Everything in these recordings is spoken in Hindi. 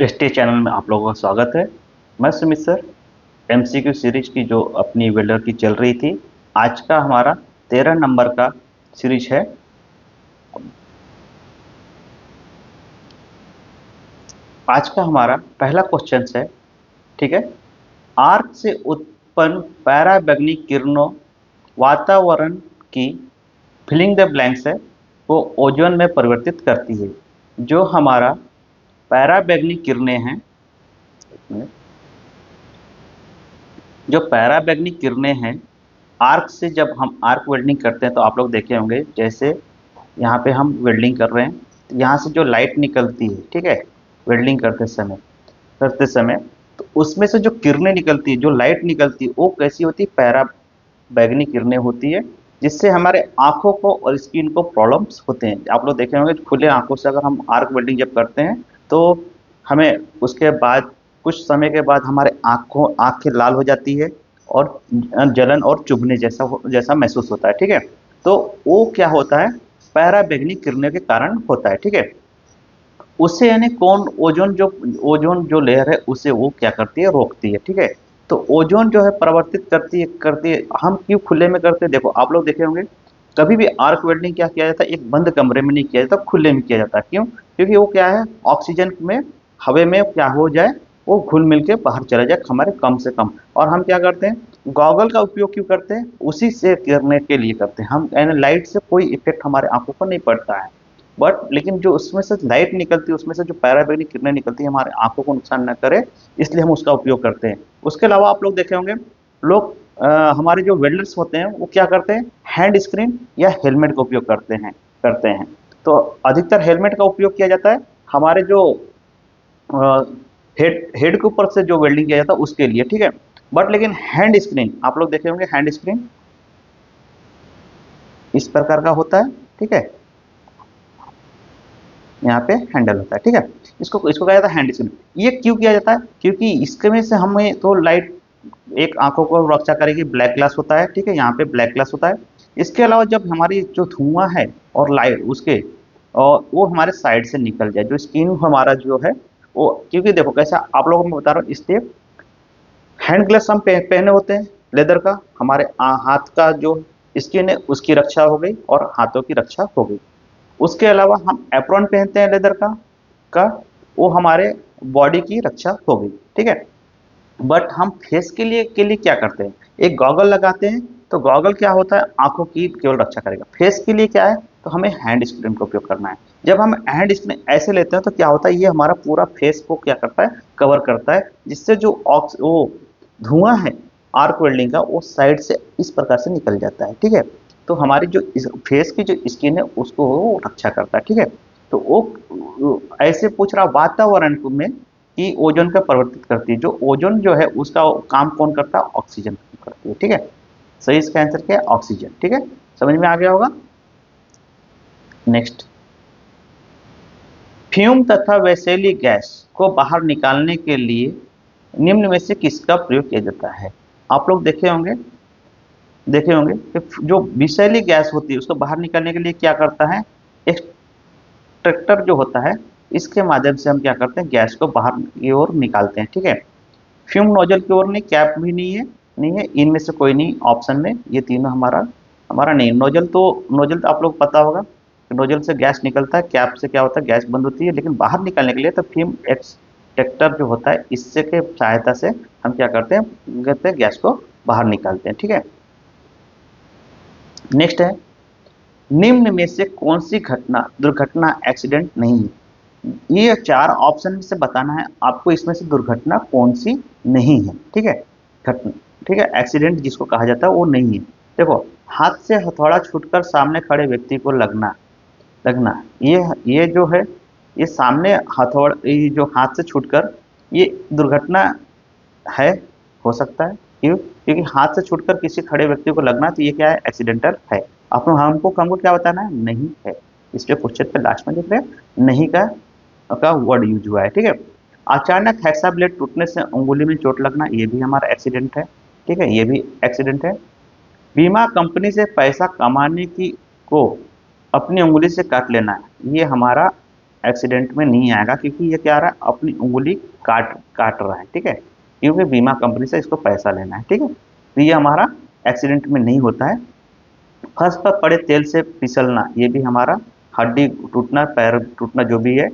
एसटी चैनल में आप लोगों का स्वागत है। मैं सुमित सर। एमसीक्यू सीरीज की जो अपनी वेल्डर की चल रही थी, आज का हमारा 13 नंबर का सीरीज है। आज का हमारा पहला क्वेश्चन है, ठीक है। आर्क से उत्पन्न पराबैंगनी किरणों वातावरण की फिलिंग द ब्लैंक्स है वो ओजोन में परिवर्तित करती है। जो हमारा पराबैंगनी किरणें हैं, जो पराबैंगनी किरणें हैं, आर्क से जब हम आर्क वेल्डिंग करते हैं तो आप लोग देखे होंगे, जैसे यहाँ पे हम वेल्डिंग कर रहे हैं तो यहाँ से जो लाइट निकलती है, ठीक है, वेल्डिंग करते समय तो उसमें से जो किरणें निकलती है, जो लाइट निकलती है, वो कैसी होती है? पैरा बैगनी किरणें होती है, जिससे हमारे आंखों को और स्किन को प्रॉब्लम्स होते हैं। आप लोग देखे होंगे खुले आंखों से अगर हम आर्क वेल्डिंग जब करते हैं तो हमें उसके बाद कुछ समय के बाद हमारे आंखें लाल हो जाती है और जलन और चुभने जैसा महसूस होता है, ठीक है। तो वो क्या होता है? पैरा बैगनी किरणों के कारण होता है, ठीक है। उससे यानी कौन ओजोन जो लेयर है उसे वो क्या करती है? रोकती है, ठीक है। तो ओजोन जो है परिवर्तित करती है। हम क्यों खुले में करते हैं? देखो, आप लोग देखे होंगे कभी भी आर्क वेल्डिंग क्या किया जाता है? एक बंद कमरे में नहीं किया जाता, खुले में किया जाता है। क्यों? क्योंकि वो क्या है, ऑक्सीजन में, हवा में क्या हो जाए, वो घुल मिल के बाहर चला जाए हमारे कम से कम। और हम क्या करते हैं? गॉगल का उपयोग क्यों करते हैं? उसी से करने के लिए करते हैं हम। यानी लाइट से कोई इफेक्ट हमारे आंखों पर नहीं पड़ता है, बट लेकिन जो उसमें से लाइट निकलती है, उसमें से जो पैराबैंगनी किरणें निकलती है, हमारे आंखों को नुकसान न करे, इसलिए हम उसका उपयोग करते हैं। उसके अलावा आप लोग देखे होंगे, लोग हमारे जो वेल्डर्स होते हैं वो क्या करते हैं? हैंड स्क्रीन या हेलमेट का उपयोग करते हैं। तो अधिकतर हेलमेट का उपयोग किया जाता है हमारे जो हेड हेड के ऊपर से जो वेल्डिंग किया जाता है उसके लिए, ठीक है। बट लेकिन हैंड स्क्रीन, आप लोग देखे होंगे हैंड स्क्रीन इस प्रकार का होता है, ठीक है। यहाँ पे हैंडल होता है, ठीक है। इसको इसको कहा जाता है हैंड स्क्रीन। ये क्यों किया जाता है? क्योंकि इसके में से हमें तो लाइट एक आंखों को रक्षा करेगी, ब्लैक ग्लास होता है, ठीक है, यहाँ पे ब्लैक ग्लास होता है। इसके अलावा जब हमारी जो धुआं है और लाइट उसके और वो हमारे साइड से निकल जाए, जो स्किन हमारा जो है वो, क्योंकि देखो कैसा आप लोगों को मैं बता रहा हूँ, इसलिए हैंड ग्लव्स हम पहने होते हैं लेदर का, हमारे हाथ का जो स्किन है उसकी रक्षा हो गई और हाथों की रक्षा हो गई। उसके अलावा हम एप्रॉन पहनते हैं लेदर का वो हमारे बॉडी की रक्षा हो गई, ठीक है। बट हम फेस के लिए क्या करते हैं? एक गॉगल लगाते हैं। तो गॉगल क्या होता है? आंखों की केवल रक्षा करेगा। फेस के लिए क्या है? तो हमें हैंड स्क्रीन का उपयोग करना है। जब हम हैंड स्क्रीन ऐसे लेते हैं तो क्या होता है, ये हमारा पूरा फेस को क्या करता है? कवर करता है, जिससे जो ऑक्स वो धुआं है आर्क वेल्डिंग का, वो साइड से इस प्रकार से निकल जाता है, ठीक है। तो हमारी जो फेस की जो स्किन है उसको वो रक्षा करता है, ठीक है। तो वो ऐसे पूछ रहा वातावरण में कि ओजोन का परिवर्तित करती है। जो ओजोन जो है उसका काम कौन करता है? ऑक्सीजन करती है, ठीक है। सही इसका आंसर क्या है? ऑक्सीजन, ठीक है। समझ में आ गया होगा। नेक्स्ट, फ्यूम तथा वैसेली गैस को बाहर निकालने के लिए निम्न में से किसका प्रयोग किया जाता है? आप लोग देखे होंगे कि जो विषैली गैस होती है उसको बाहर निकालने के लिए क्या करता है? एक्सट्रैक्टर जो होता है, इसके माध्यम से हम क्या करते हैं? गैस को बाहर की ओर निकालते हैं, ठीक है। फ्यूम नोजल की ओर नहीं, कैप भी नहीं है, इनमें से कोई नहीं ऑप्शन में, ये तीनों हमारा हमारा नहीं। नोजल तो आप लोग पता होगा, नोजल से गैस निकलता है, कैप से क्या होता है? गैस बंद होती है। लेकिन बाहर निकालने के लिए तो फ्यूम एक्सट्रैक्टर जो होता है, इससे के सहायता से हम क्या करते हैं? गैस को बाहर निकालते हैं, ठीक है। नेक्स्ट है, निम्न में से कौन सी घटना दुर्घटना एक्सीडेंट नहीं है? ये चार ऑप्शन में से बताना है आपको, इसमें से दुर्घटना कौन सी नहीं है, ठीक है। घटना, ठीक है, एक्सीडेंट जिसको कहा जाता है वो नहीं है। देखो, हाथ से हथौड़ा छूटकर सामने खड़े व्यक्ति को लगना लगना ये जो है, ये सामने ये जो हाथ से छूटकर, ये दुर्घटना है, हो सकता है। क्यों? क्योंकि हाथ से छूटकर किसी खड़े व्यक्ति को लगना, तो ये क्या है? एक्सीडेंटल है। हमको क्या बताना है? नहीं है। इसलिए क्वेश्चन पे लास्ट में देख रहे हैं नहीं का वर्ड यूज हुआ है, ठीक है। अचानक हेक्सा ब्लेड टूटने से अंगुली में चोट लगना, ये भी हमारा एक्सीडेंट है, ठीक है, ये भी एक्सीडेंट है। बीमा कंपनी से पैसा कमाने की को अपनी उंगली से काट लेना, ये हमारा एक्सीडेंट में नहीं आएगा, क्योंकि ये क्या रहा है, अपनी उंगली काट काट रहा है, ठीक है, क्योंकि बीमा कंपनी से इसको पैसा लेना है, ठीक है। तो ये हमारा एक्सीडेंट में नहीं होता है। फर्श पर पड़े तेल से फिसलना, ये भी हमारा हड्डी टूटना, पैर टूटना जो भी है,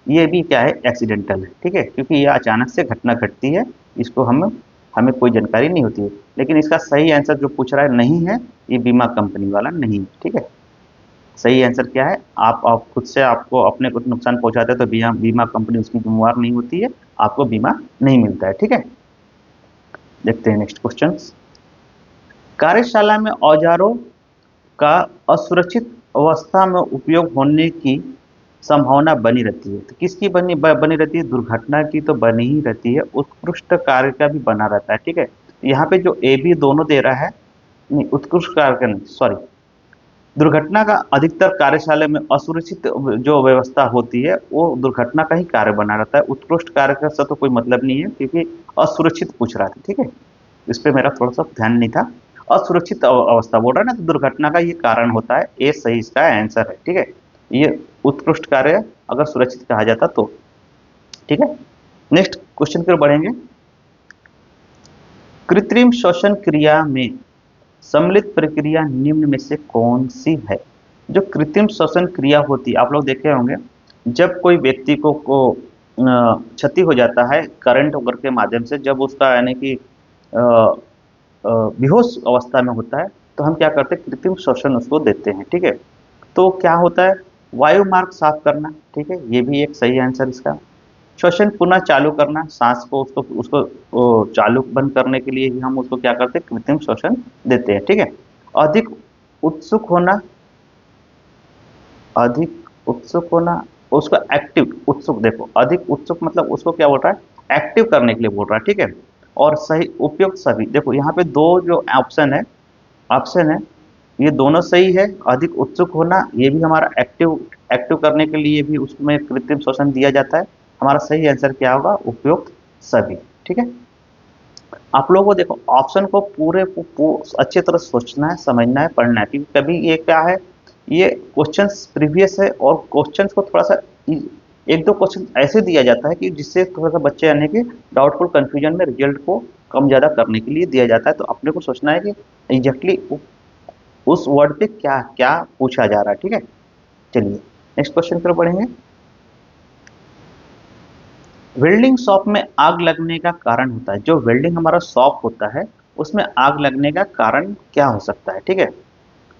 ये भी क्या है, एक्सीडेंटल है, ठीक है, क्योंकि ये अचानक से घटना घटती है, इसको हमें हमें कोई जानकारी नहीं होती है। लेकिन इसका सही आंसर जो पूछ रहा है नहीं है, ये बीमा कंपनी वाला नहीं है, ठीक है। सही आंसर क्या है, आप खुद से आपको अपने को नुकसान पहुंचाते हैं तो बीमा बीमा कंपनी उसकी जिम्मेवार नहीं होती है, आपको बीमा नहीं मिलता है, ठीक है। देखते हैं नेक्स्ट क्वेश्चन। कार्यशाला में औजारों का असुरक्षित अवस्था में उपयोग होने की संभावना बनी रहती है। तो किसकी बनी रहती है, दुर्घटना की तो बनी ही रहती है, उत्कृष्ट कार्य का भी बना रहता है, ठीक है। यहाँ पे जो ए बी दोनों दे रहा है, नहीं उत्कृष्ट कार्य का नहीं, सॉरी, दुर्घटना का अधिकतर कार्यशाला में असुरक्षित जो व्यवस्था होती है वो दुर्घटना का ही कार्य बना रहता है, उत्कृष्ट कार्य का से तो कोई मतलब नहीं है, क्योंकि असुरक्षित पूछ रहा था, ठीक है। इस पे मेरा थोड़ा सा ध्यान नहीं था। असुरक्षित अवस्था बोल रहा है ना, तो दुर्घटना का ये कारण होता है, ये सही इसका आंसर है, ठीक है। ये उत्कृष्ट कार्य अगर सुरक्षित कहा जाता तो, ठीक है। नेक्स्ट क्वेश्चन की ओर बढ़ेंगे। कृत्रिम श्वसन क्रिया में सम्मिलित प्रक्रिया निम्न में से कौन सी है। जो कृत्रिम श्वसन क्रिया होती है, आप लोग देखे होंगे, जब कोई व्यक्ति को क्षति हो जाता है करंट वगैरह के माध्यम से, जब उसका यानी कि बेहोश अवस्था में होता है, तो हम क्या करते हैं, कृत्रिम श्वसन उसको देते हैं, ठीक है। तो क्या होता है, वायु मार्ग साफ करना, ठीक है, ये भी एक सही आंसर इसका। श्वसन पुनः चालू करना, सांस को उसको उसको चालू बंद करने के लिए भी हम उसको क्या करते हैं, कृत्रिम श्वसन देते हैं, ठीक है। अधिक उत्सुक होना, अधिक उत्सुक होना, उसको एक्टिव उत्सुक, देखो अधिक उत्सुक मतलब उसको क्या बोल रहा है, एक्टिव करने के लिए बोल रहा है, ठीक है। और सही उपयुक्त सभी, देखो यहाँ पे दो जो ऑप्शन है ये दोनों सही है। अधिक उत्सुक होना ये भी हमारा एक्टिव एक्टिव करने के लिए भी उसमें कृत्रिम श्वसन दिया जाता है। हमारा सही आंसर क्या होगा, उपयुक्त सभी, ठीक है। आप लोगों को देखो ऑप्शन को पूरे अच्छी तरह सोचना है, समझना है, पढ़ना है, क्योंकि कभी ये क्या है, ये क्वेश्चंस प्रीवियस है और क्वेश्चंस को थोड़ा सा एक दो क्वेश्चन ऐसे दिया जाता है कि जिससे थोड़ा सा बच्चे यानी कि डाउटफुल कंफ्यूजन में रिजल्ट को कम ज़्यादा करने के लिए दिया जाता है। तो अपने को सोचना है कि एग्जैक्टली उस वर्ड पे क्या क्या पूछा जा रहा है, ठीक है। चलिए नेक्स्ट क्वेश्चन पर बढ़ेंगे। वेल्डिंग शॉप में आग लगने का कारण होता है, जो वेल्डिंग हमारा शॉप होता है उसमें आग लगने का कारण क्या हो सकता है, ठीक है।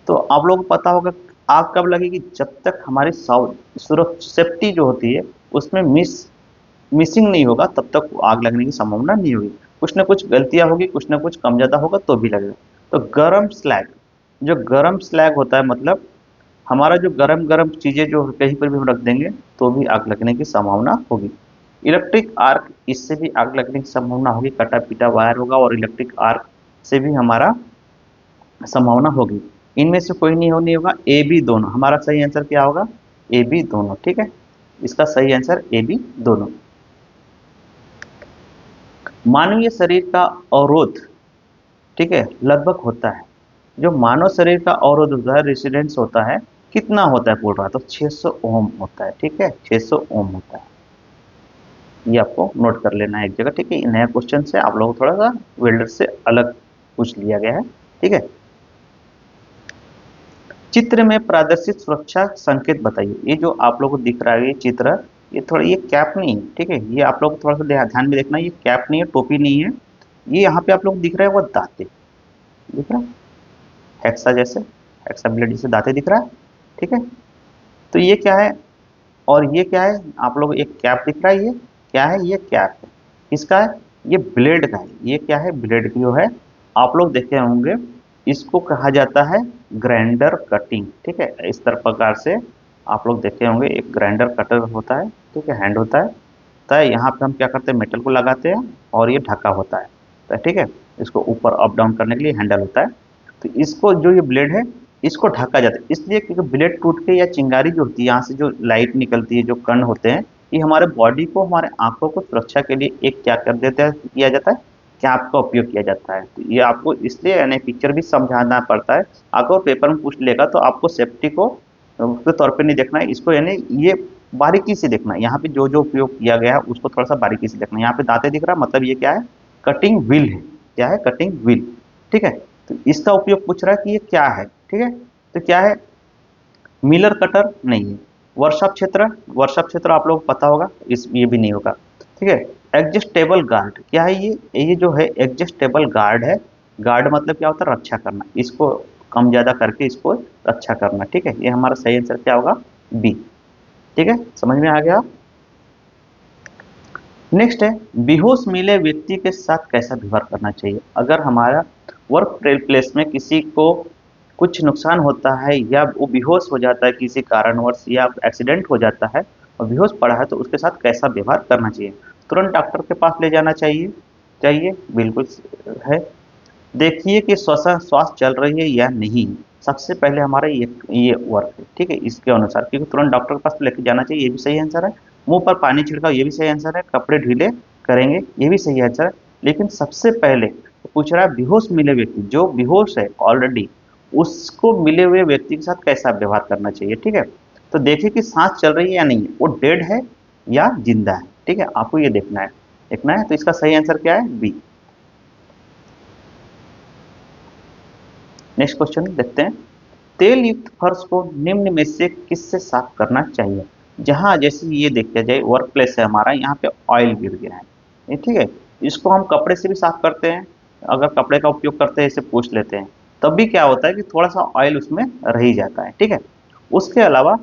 तो आप लोगों को पता होगा आग कब लगेगी, जब तक हमारी सेफ्टी जो होती है उसमें मिसिंग नहीं होगा, तब तक आग लगने की संभावना नहीं होगी। कुछ ना कुछ गलतियां होगी, कुछ ना कुछ कम ज़्यादा होगा तो भी लगेगा। तो गरम स्लैग, जो गरम स्लैग होता है मतलब हमारा जो गरम गरम चीज़ें जो कहीं पर भी हम रख देंगे तो भी आग लगने की संभावना होगी। इलेक्ट्रिक आर्क, इससे भी आग लगने की संभावना होगी, कटा पीटा वायर होगा और इलेक्ट्रिक आर्क से भी हमारा संभावना होगी। इनमें से कोई नहीं होगा, ए बी दोनों। हमारा सही आंसर क्या होगा, ए बी दोनों, ठीक है। इसका सही आंसर ए बी दोनों। मानवीय शरीर का अवरोध, ठीक है, लगभग होता है, जो मानव शरीर का अवरोध होता है, रेसिडेंस होता है, कितना होता है बोल रहा है, तो 600 ओम होता है, ठीक है, 600 ओम होता है। ये आपको नोट कर लेना है एक जगह, ठीक है। नया क्वेश्चन से आप लोगों को थोड़ा सा वेल्डर से अलग पूछ लिया गया है, ठीक है। चित्र में प्रदर्शित सुरक्षा संकेत बताइए। ये जो आप लोगों को दिख रहा है ये चित्र, ये थोड़ा, ये कैप नहीं है, ठीक है, ये आप लोग को थोड़ा सा ध्यान में देखना, ये कैप नहीं है, टोपी नहीं है, ये यहाँ पे आप लोग दिख रहा है वो दांते दिख रहा है, हेक्सा जैसे, हेक्सा ब्लेड जैसे दांते दिख रहा है, ठीक है। तो ये क्या है और ये क्या है, आप लोग एक कैप दिख रहा है, ये क्या है, ये कैप है, किसका है, ये ब्लेड का है, ये क्या है, ब्लेड की जो है, आप लोग देखे होंगे, इसको कहा जाता है ग्राइंडर कटिंग, ठीक है। इस तरह प्रकार से आप लोग देखे होंगे, एक ग्राइंडर कटर होता है, ठीक है, हैंड होता है, तो यहाँ पे हम क्या करते हैं, मेटल को लगाते हैं और ये ढका होता है, तो ठीक है, इसको ऊपर अप डाउन करने के लिए हैंडल होता है। तो इसको जो ये ब्लेड है इसको ढका जाता है, इसलिए क्योंकि ब्लेड टूट के या चिंगारी जो होती है, यहाँ से जो लाइट निकलती है, जो कण होते हैं, ये हमारे बॉडी को, हमारे आंखों को सुरक्षा के लिए एक क्या कर देता है, किया जाता है, कैप का उपयोग किया जाता है। तो ये आपको इसलिए यानी पिक्चर भी समझाना पड़ता है। अगर पेपर में पूछ लेगा तो आपको सेफ्टी को उसके तौर पे नहीं देखना है, इसको यानी ये बारीकी से देखना, यहाँ पे जो जो उपयोग किया गया है उसको थोड़ा सा बारीकी से देखना। यहाँ पे दांते दिख रहा है, मतलब ये क्या है, कटिंग व्हील है। क्या है, कटिंग व्हील। ठीक है, तो इसका उपयोग पूछ रहा है कि ये क्या है। ठीक है, तो क्या है, मिलर कटर नहीं है। वर्कशॉप क्षेत्र, वर्कशॉप क्षेत्र आप लोग को पता होगा, इस ये भी नहीं होगा। ठीक है, एडजस्टेबल गार्ड क्या है, ये जो है एडजस्टेबल गार्ड है। गार्ड मतलब क्या होता है, रक्षा करना, इसको कम ज्यादा करके इसको रक्षा करना। ठीक है, ये हमारा सही आंसर क्या होगा, बी। ठीक है, समझ में आ गया। नेक्स्ट है, बेहोश मिले व्यक्ति के साथ कैसा व्यवहार करना चाहिए। अगर हमारा वर्क प्लेस में किसी को कुछ नुकसान होता है या वो बेहोश हो जाता है किसी कारणवश या एक्सीडेंट हो जाता है और बेहोश पड़ा है, तो उसके साथ कैसा व्यवहार करना चाहिए। तुरंत डॉक्टर के पास ले जाना चाहिए, चाहिए बिल्कुल है। देखिए कि श्वास श्वास चल रही है या नहीं, सबसे पहले हमारा ये वर्क है। ठीक है, इसके अनुसार, क्योंकि तुरंत डॉक्टर के पास लेके जाना चाहिए, ये भी सही आंसर है। मुंह पर पानी छिड़काओ, ये भी सही आंसर है। कपड़े ढीले करेंगे, ये भी सही आंसर है। लेकिन सबसे पहले तो पूछ रहा है बेहोश मिले व्यक्ति, जो बेहोश है ऑलरेडी, उसको मिले हुए व्यक्ति के साथ कैसा व्यवहार करना चाहिए। ठीक है, तो देखिए कि सांस चल रही है या नहीं है, वो डेड है या जिंदा है। ठीक है, आपको ये देखना है, देखना है। तो इसका सही आंसर क्या है, बी। नेक्स्ट क्वेश्चन देखते हैं, तेल युक्त फर्श को निम्न में से किससे साफ करना चाहिए। जहां जैसे ये देखा जाए वर्क प्लेस है हमारा, यहाँ पे ऑयल गिर गया है, ये ठीक है, इसको हम कपड़े से भी साफ करते हैं। अगर कपड़े का उपयोग करते हैं, इसे पूछ लेते हैं, तब भी क्या होता है कि थोड़ा सा ऑयल उसमें रह ही जाता है। ठीक है, उसके अलावा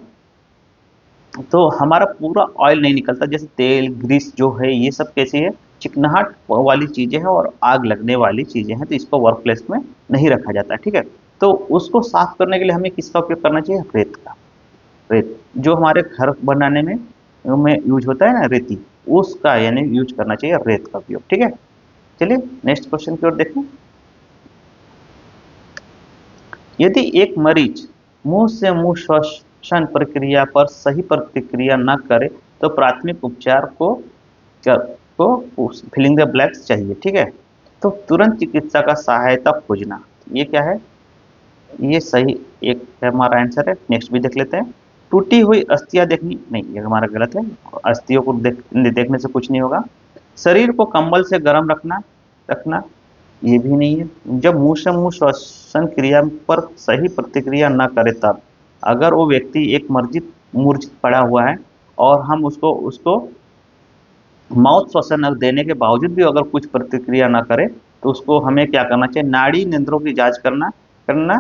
तो हमारा पूरा ऑयल नहीं निकलता, जैसे तेल ग्रीस जो है ये सब कैसी है, चिकनाहट वाली चीजें हैं और आग लगने वाली चीजें हैं, तो इसको वर्क प्लेस में नहीं रखा जाता है। ठीक है, तो उसको साफ करने के लिए हमें किसका उपयोग करना चाहिए, रेत का। रेत जो हमारे घर बनाने में यूज होता है ना, रेती, उसका यानी यूज करना चाहिए रेत का उपयोग। ठीक है, चलिए नेक्स्ट क्वेश्चन की ओर देखें। यदि एक मरीज मुंह से मुंह श्वसन प्रक्रिया पर सही प्रतिक्रिया न करे, तो प्राथमिक उपचार को फिलिंग द ब्लैंक्स चाहिए। ठीक है, तो तुरंत चिकित्सा का सहायता खोजना, ये क्या है, ये सही एक है हमारा आंसर है। नेक्स्ट भी देख लेते हैं। टूटी हुई अस्थियां देखनी, नहीं ये हमारा गलत है, अस्थियों को देखने से कुछ नहीं होगा। शरीर को कंबल से गर्म रखना रखना, ये भी नहीं है। जब मुंह से मुंह श्वसन क्रिया पर सही प्रतिक्रिया न करे, तब अगर वो व्यक्ति एक मूर्छित मूर्छित पड़ा हुआ है और हम उसको उसको माउथ श्वसन देने के बावजूद भी अगर कुछ प्रतिक्रिया ना करे, तो उसको हमें क्या करना चाहिए, नाड़ी नेंद्रों की जांच करना करना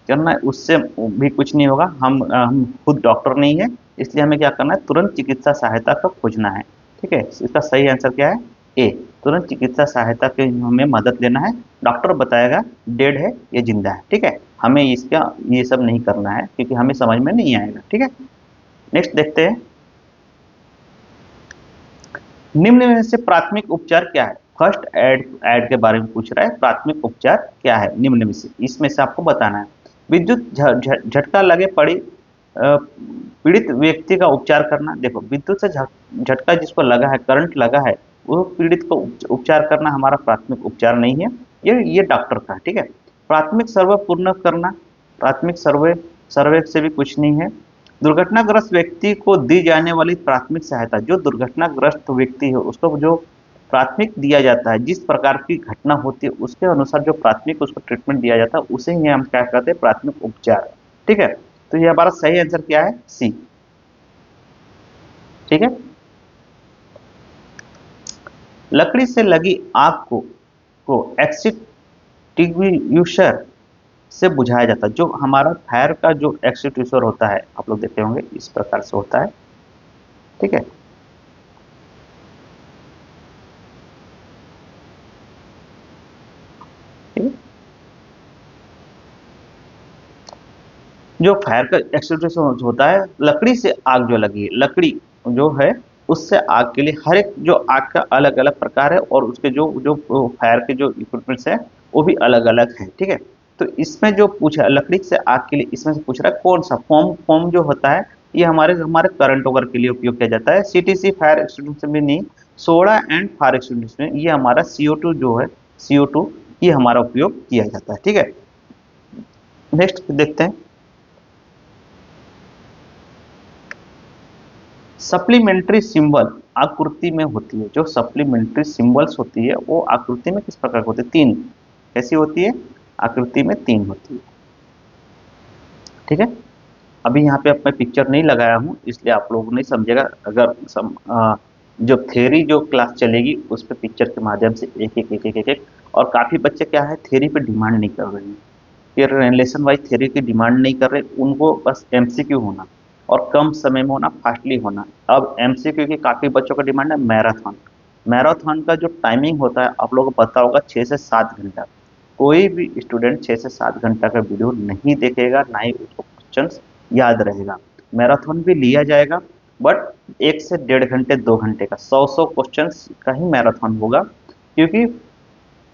करना, उससे भी कुछ नहीं होगा। हम खुद डॉक्टर नहीं है, इसलिए हमें क्या करना है, तुरंत चिकित्सा सहायता का खोजना है। ठीक है, इसका सही आंसर क्या है, ए। तुरंत चिकित्सा सहायता के हमें मदद लेना है, डॉक्टर बताएगा डेड है या जिंदा है। ठीक है, हमें इसका ये सब नहीं करना है, क्योंकि हमें समझ में नहीं आएगा। ठीक है, नेक्स्ट देखते हैं, निम्न में से प्राथमिक उपचार क्या है। फर्स्ट एड एड के बारे में पूछ रहा है, प्राथमिक उपचार क्या है निम्न में से, इसमें से आपको बताना है। विद्युत झटका लगे पड़ी पीड़ित व्यक्ति का उपचार करना। देखो, विद्युत से झटका जिसको लगा है, करंट लगा है, वो पीड़ित को उपचार करना हमारा प्राथमिक उपचार नहीं है, ये डॉक्टर का। ठीक है, प्राथमिक सर्वे पूर्ण करना, प्राथमिक सर्वे सर्वे से भी कुछ नहीं है। दुर्घटनाग्रस्त व्यक्ति को दी जाने वाली प्राथमिक सहायता, जो दुर्घटनाग्रस्त व्यक्ति है उसको जो प्राथमिक दिया जाता है, जिस प्रकार की घटना होती है उसके अनुसार जो प्राथमिक उसको ट्रीटमेंट दिया जाता है, उसे ही हम क्या कहते हैं, प्राथमिक उपचार। ठीक है, तो ये हमारा सही आंसर क्या है, सी। ठीक है, लकड़ी से लगी आग को एक्सटिंग्विशर से बुझाया जाता है। जो हमारा फायर का जो एक्सटिंग्विशर होता है, आप लोग देखे होंगे इस प्रकार से होता है। ठीक है, ठीक है? जो फायर का एक्सटिंग्विशर होता है, लकड़ी से आग जो लगी है, लकड़ी जो है उससे आग के लिए हर एक जो आग का अलग अलग प्रकार है, और उसके जो जो फायर के जो इक्विपमेंट्स है वो भी अलग अलग है। ठीक है, तो इसमें जो पूछा लकड़ी से आग के लिए, इसमें से पूछ रहा है कौन सा फोम, फोम जो होता है ये हमारे हमारे करंट वगैरह के लिए उपयोग किया जाता है। सीटीसी फायर एक्सटिंग्विशर में नहीं, सोडा एंड फायर एक्सटिंग्विशर में ये हमारा CO2 जो है, CO2 ये हमारा उपयोग किया जाता है। ठीक है, नेक्स्ट देखते हैं। सप्लीमेंट्री सिंबल आकृति में होती है। जो सप्लीमेंट्री सिंबल्स होती है वो आकृति में किस प्रकार की होती है? तीन। कैसी होती है? आकृति में तीन होती है। ठीक है, अभी यहाँ पे अब मैं पिक्चर नहीं लगाया हूँ इसलिए आप लोग नहीं समझेगा। अगर जो थ्योरी जो क्लास चलेगी उस पर पिक्चर के माध्यम से एक एक एक एक एक एक। और काफ़ी बच्चे क्या है, थ्योरी पे डिमांड नहीं कर रहे हैं, ये रिलेशन वाइज थ्योरी की डिमांड नहीं कर रहे, उनको बस एमसीक्यू होना और कम समय में होना, फास्टली होना। अब एमसीक्यू की काफ़ी बच्चों का डिमांड है मैराथन। मैराथन का जो टाइमिंग होता है आप लोगों को पता होगा, 6 से 7 घंटा। कोई भी स्टूडेंट 6 से 7 घंटा का वीडियो नहीं देखेगा, ना ही उसको क्वेश्चंस याद रहेगा। मैराथन भी लिया जाएगा बट 1 से 1.5 घंटे 2 घंटे का 100 क्वेश्चंस का ही मैराथन होगा। क्योंकि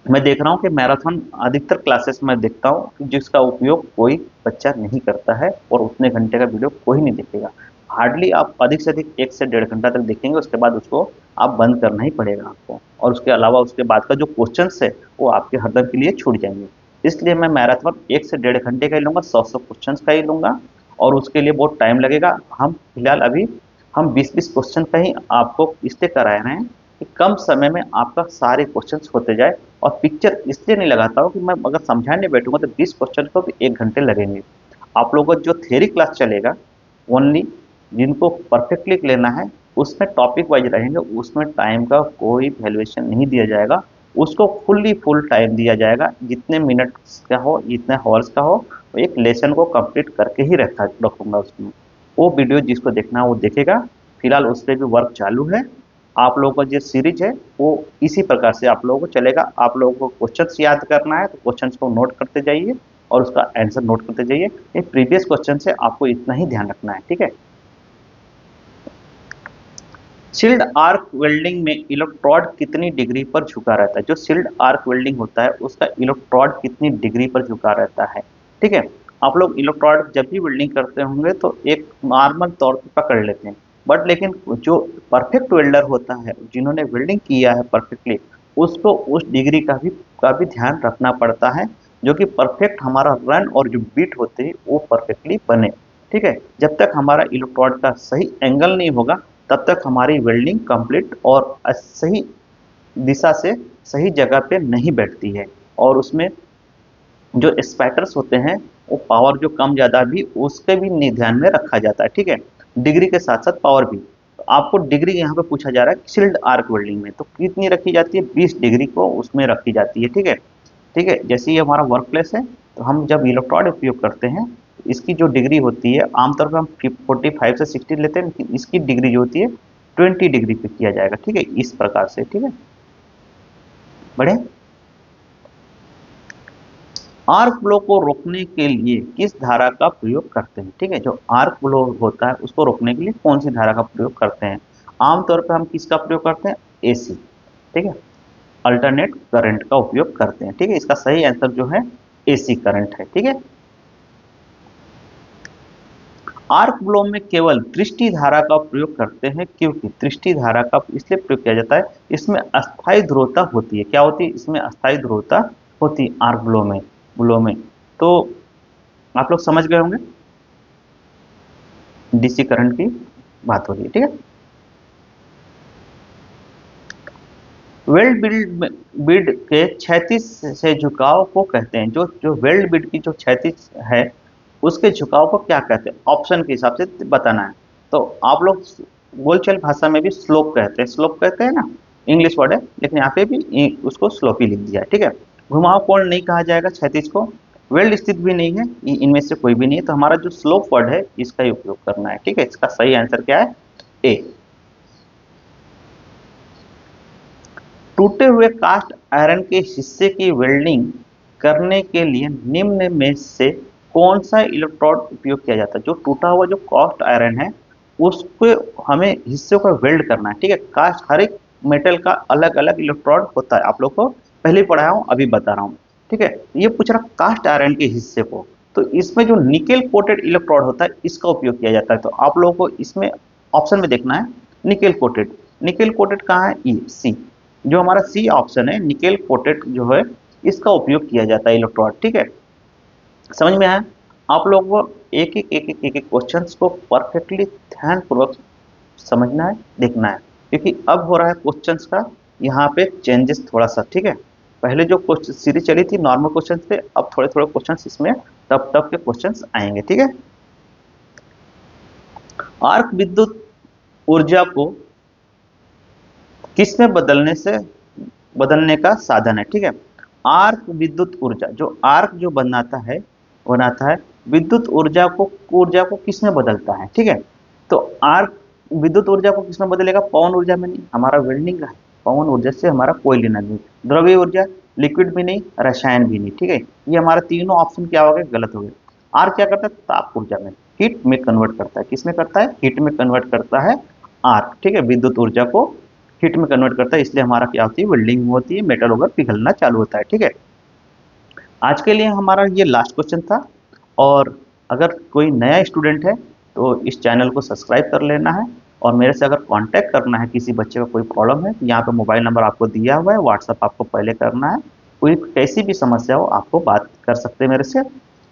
मैं देख रहा हूँ कि मैराथन अधिकतर क्लासेस में देखता हूँ कि जिसका उपयोग कोई बच्चा नहीं करता है और उतने घंटे का वीडियो कोई नहीं देखेगा। हार्डली आप अधिक से अधिक 1 से 1.5 घंटा तक देखेंगे, उसके बाद उसको आप बंद करना ही पड़ेगा आपको। और उसके अलावा उसके बाद का जो क्वेश्चंस है वो आपके हरदम के लिए छूट जाएंगे। इसलिए मैं मैराथन 1 से 1.5 घंटे का ही लूंगा, 100 क्वेश्चन का ही लूंगा और उसके लिए बहुत टाइम लगेगा। हम फिलहाल अभी हम 20-20 क्वेश्चन का ही आपको इसलिए करा रहे हैं कि कम समय में आपका सारे क्वेश्चंस होते जाए। और पिक्चर इसलिए नहीं लगाता हूँ कि मैं अगर समझाने बैठूंगा तो 20 क्वेश्चन को भी 1 घंटे लगेंगे। आप लोगों को जो थ्योरी क्लास चलेगा ओनली जिनको परफेक्टली लेना है उसमें टॉपिक वाइज रहेंगे, उसमें टाइम का कोई वैल्यूएशन नहीं दिया जाएगा, उसको फुल्ली फुल टाइम दिया जाएगा। जितने मिनट का हो, जितने हॉर्स का हो, एक लेसन को कंप्लीट करके ही रखूंगा उसमें। वो वीडियो जिसको देखना है वो देखेगा। फिलहाल उस पर भी वर्क चालू है। आप लोगों का जो सीरीज है वो इसी प्रकार से आप लोगों को चलेगा। आप लोगों को क्वेश्चंस याद करना है तो क्वेश्चंस को नोट करते जाइए और उसका आंसर नोट करते जाइए। ये प्रीवियस क्वेश्चन से आपको इतना ही ध्यान रखना है, ठीक है। शील्ड आर्क वेल्डिंग में इलेक्ट्रोड कितनी डिग्री पर झुका रहता है? जो शील्ड आर्क वेल्डिंग होता है उसका इलेक्ट्रोड कितनी डिग्री पर झुका रहता है? ठीक है, आप लोग इलेक्ट्रोड जब भी वेल्डिंग करते होंगे तो एक नॉर्मल तौर पर पकड़ लेते हैं, बट लेकिन जो परफेक्ट वेल्डर होता है, जिन्होंने वेल्डिंग किया है परफेक्टली, उसको उस डिग्री का भी ध्यान रखना पड़ता है, जो कि परफेक्ट हमारा रन और जो बीट होते हैं वो परफेक्टली बने। ठीक है, जब तक हमारा इलेक्ट्रोड का सही एंगल नहीं होगा तब तक हमारी वेल्डिंग कंप्लीट और सही दिशा से सही जगह पे नहीं बैठती है। और उसमें जो स्पैटर्स होते हैं वो पावर जो कम ज़्यादा भी उसके भी ध्यान में रखा जाता है। ठीक है, डिग्री के साथ साथ पावर भी। तो आपको डिग्री यहाँ पे पूछा जा रहा है शील्ड आर्क वेल्डिंग में, तो कितनी रखी जाती है? 20 डिग्री को उसमें रखी जाती है। ठीक है, ठीक है, जैसे ये हमारा वर्क प्लेस है तो हम जब इलेक्ट्रोड उपयोग करते हैं इसकी जो डिग्री होती है आमतौर पर हम 45 से 60 लेते हैं, लेकिन इसकी डिग्री जो होती है 20 डिग्री पे किया जाएगा। ठीक है, इस प्रकार से। ठीक है, बढ़े। आर्क ब्लो को रोकने के लिए किस धारा का प्रयोग करते हैं? ठीक है, जो आर्क ब्लो होता है उसको रोकने के लिए कौन सी धारा का प्रयोग करते हैं? आमतौर पर हम किसका प्रयोग करते हैं? एसी। ठीक है, अल्टरनेट करंट का उपयोग करते हैं। ठीक है, इसका सही आंसर जो है एसी करंट है। ठीक है, आर्क ब्लो में केवल दृष्टि धारा का प्रयोग करते हैं क्योंकि दृष्टि धारा का इसलिए प्रयोग किया जाता है, इसमें अस्थायी ध्रुवता होती है। क्या होती है? इसमें अस्थायी ध्रुवता होती है आर्क ब्लो में। तो आप लोग समझ गए होंगे, डीसी करंट की बात हो रही है। ठीक है, वेल्ड बिल्ड के क्षैतिज से झुकाव को कहते हैं। जो जो वेल्ड बिल्ड की जो क्षैतिज है उसके झुकाव को क्या कहते हैं? ऑप्शन के हिसाब से बताना है। तो आप लोग बोलचाल भाषा में भी स्लोप कहते हैं, स्लोप कहते हैं ना, इंग्लिश वर्ड है, लेकिन यहाँ पे भी उसको स्लोप ही लिख दिया है। ठीक है, घुमाव कोण नहीं कहा जाएगा क्षैतिज को, वेल्ड स्थित भी नहीं है, इनमें से कोई भी नहीं है, तो हमारा जो स्लोप वर्ड है इसका ही उपयोग करना है। ठीक है, इसका सही आंसर क्या है? ए। टूटे हुए कास्ट आयरन के हिस्से की वेल्डिंग करने के लिए निम्न में से कौन सा इलेक्ट्रोड उपयोग किया जाता है? जो टूटा हुआ जो कास्ट आयरन है उसको हमें हिस्से को वेल्ड करना है। ठीक है, कास्ट हर एक मेटल का अलग अलग इलेक्ट्रोड होता है, आप लोग को पहले ही पढ़ाया हूँ अभी बता रहा हूँ। ठीक है, ये पूछ रहा कास्ट आयरन के हिस्से को, तो इसमें जो निकेल कोटेड इलेक्ट्रोड होता है इसका उपयोग किया जाता है। तो आप लोगों को इसमें ऑप्शन में देखना है निकेल कोटेड। निकेल कोटेड कहाँ है? ई सी, जो हमारा सी ऑप्शन है निकेल कोटेड जो है इसका उपयोग किया जाता है इलेक्ट्रोड। ठीक है, समझ में आया? आप लोगों को एक एक क्वेश्चंस को परफेक्टली ध्यानपूर्वक समझना है, देखना है, क्योंकि अब हो रहा है क्वेश्चंस का यहाँ पे चेंजेस थोड़ा सा, ठीक है। पहले जो क्वेश्चन सीरीज चली थी नॉर्मल क्वेश्चन थे, अब थोड़े थोड़े क्वेश्चंस इसमें टफ टफ के क्वेश्चंस आएंगे, ठीक है। आर्क विद्युत ऊर्जा को किस में बदलने का साधन है, ठीक है। आर्क विद्युत ऊर्जा, जो आर्क जो बनाता है विद्युत ऊर्जा को किस में बदलता है, ठीक है। तो आर्क विद्युत ऊर्जा को किस में बदलेगा, पवन ऊर्जा में नहीं, हमारा वेल्डिंग का है, पवन ऊर्जा से हमारा कोई लेना नहीं। द्रव्य ऊर्जा, लिक्विड भी नहीं, रसायन भी नहीं, ठीक है। ये हमारा तीनों ऑप्शन क्या हो गए, गलत हो गए। आर्क क्या करता है, ताप ऊर्जा में, हीट में कन्वर्ट करता है, किस में करता है, हीट में कन्वर्ट करता है आर्क, ठीक है। विद्युत ऊर्जा को हीट में कन्वर्ट करता है, इसलिए हमारा क्या होती है, वेल्डिंग होती है, मेटल वगैरह पिघलना चालू होता है, ठीक है। आज के लिए हमारा ये लास्ट क्वेश्चन था। और अगर कोई नया स्टूडेंट है तो इस चैनल को सब्सक्राइब कर लेना है। और मेरे से अगर कांटेक्ट करना है, किसी बच्चे का कोई प्रॉब्लम है, तो यहाँ पे मोबाइल नंबर आपको दिया हुआ है, व्हाट्सअप आपको पहले करना है। कोई कैसी भी समस्या हो आपको बात कर सकते हैं मेरे से,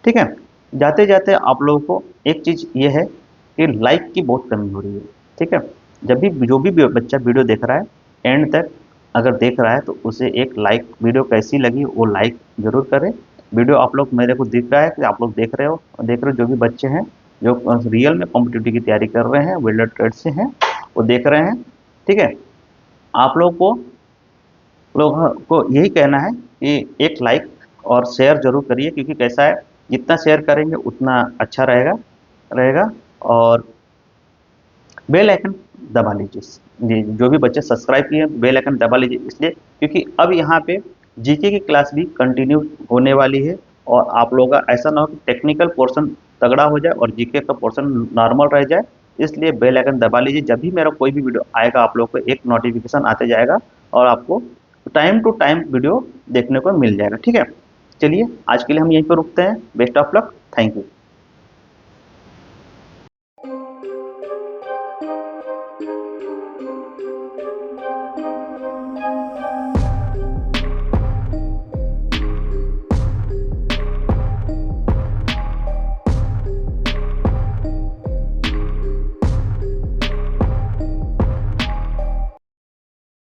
ठीक है। जाते जाते आप लोगों को एक चीज़ ये है कि लाइक की बहुत कमी हो रही है, ठीक है। जब भी जो भी बच्चा वीडियो देख रहा है एंड तक अगर देख रहा है तो उसे एक लाइक, वीडियो कैसी लगी वो लाइक जरूर करें। वीडियो आप लोग, मेरे को दिख रहा है कि आप लोग देख रहे हो जो भी बच्चे हैं जो रियल में कॉम्पिटिटिव की तैयारी कर रहे हैं, वेल्डर ट्रेड से हैं, वो देख रहे हैं, ठीक है। आप लोगों को यही कहना है कि एक लाइक और शेयर जरूर करिए, क्योंकि कैसा है, जितना शेयर करेंगे उतना अच्छा रहेगा। और बेल आइकन दबा लीजिए, जी जो भी बच्चे सब्सक्राइब किए बेल आइकन दबा लीजिए, इसलिए क्योंकि अब यहाँ पे जीके की क्लास भी कंटिन्यू होने वाली है। और आप लोगों का ऐसा ना हो कि टेक्निकल पोर्शन तगड़ा हो जाए और जीके का पोर्शन नॉर्मल रह जाए, इसलिए बेल आइकन दबा लीजिए। जब भी मेरा कोई भी वीडियो आएगा आप लोग को एक नोटिफिकेशन आते जाएगा और आपको टाइम टू टाइम वीडियो देखने को मिल जाएगा, ठीक है। चलिए आज के लिए हम यहीं पर रुकते हैं। Best of luck, thank you.